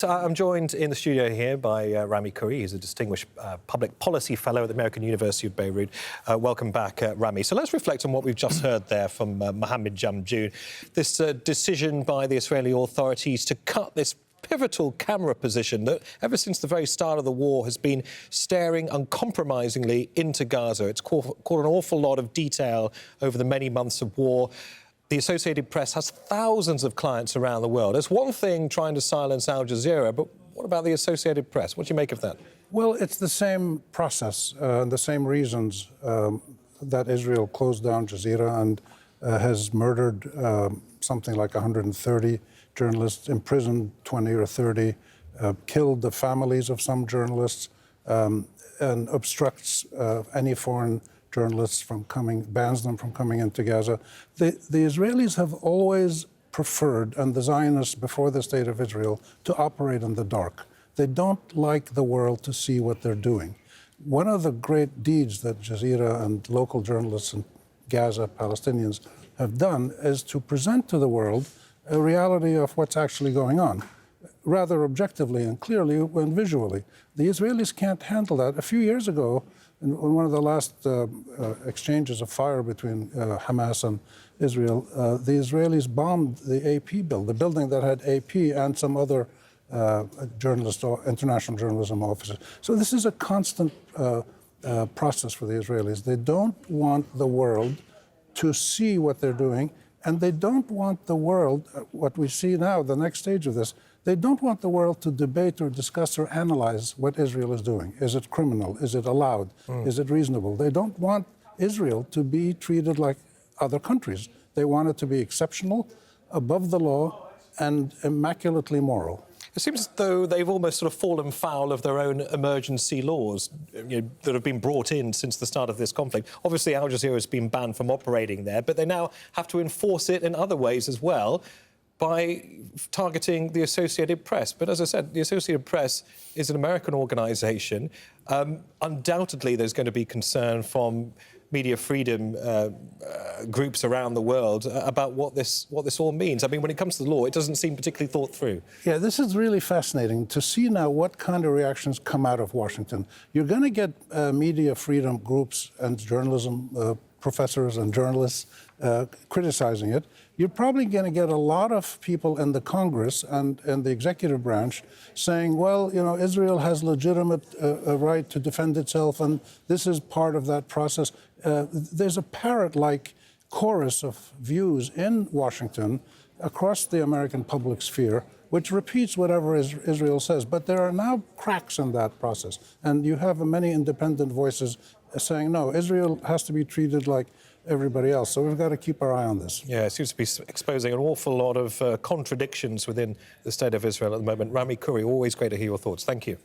I'm joined in the studio here by Rami Khouri. He's a distinguished public policy fellow at the American University of Beirut. Welcome back, Rami. So let's reflect on what we've just heard there from Mohammed Jamjoon. This decision by the Israeli authorities to cut this pivotal camera position that, ever since the very start of the war, has been staring uncompromisingly into Gaza. It's caught an awful lot of detail over the many months of war. The Associated Press has thousands of clients around the world. It's one thing trying to silence Aljazeera, but what about the Associated Press? What do you make of that? Well, it's the same process, the same reasons that Israel closed down Jazeera and has murdered something like 130 journalists, imprisoned 20 or 30, killed the families of some journalists, and obstructs any foreign journalists from coming, bans them from coming into Gaza. The Israelis have always preferred, and the Zionists before the State of Israel, to operate in the dark. They don't like the world to see what they're doing. One of the great deeds that Jazeera and local journalists in Gaza, Palestinians, have done is to present to the world a reality of what's actually going on, rather objectively and clearly and visually. The Israelis can't handle that. A few years ago, in one of the last exchanges of fire between Hamas and Israel, the Israelis bombed the AP building, the building that had AP and some other journalist or international journalism offices. So this is a constant process for the Israelis. They don't want the world to see what they're doing, and they don't want the world, what we see now, the next stage of this, they don't want the world to debate or discuss or analyze what Israel is doing. Is it criminal? Is it allowed? Is it reasonable? They don't want Israel to be treated like other countries. They want it to be exceptional, above the law, and immaculately moral. It seems as though they've almost sort of fallen foul of their own emergency laws that have been brought in since the start of this conflict. Obviously, Al Jazeera has been banned from operating there, but they now have to enforce it in other ways as well, by targeting the Associated Press. But as I said, the Associated Press is an American organisation. Undoubtedly, there's going to be concern from media freedom groups around the world about what this all means. I mean, when it comes to the law, it doesn't seem particularly thought through. Yeah, this is really fascinating to see now what kind of reactions come out of Washington. You're going to get media freedom groups and journalism professors and journalists criticizing it. You're probably going to get a lot of people in the Congress and the executive branch saying, well, you know, Israel has legitimate right to defend itself, and this is part of that process. There's a parrot-like chorus of views in Washington across the American public sphere, which repeats whatever Israel says. But there are now cracks in that process. And you have many independent voices saying, no, Israel has to be treated like everybody else. So we've got to keep our eye on this. Yeah, it seems to be exposing an awful lot of contradictions within the State of Israel at the moment. Rami Khouri, always great to hear your thoughts. Thank you.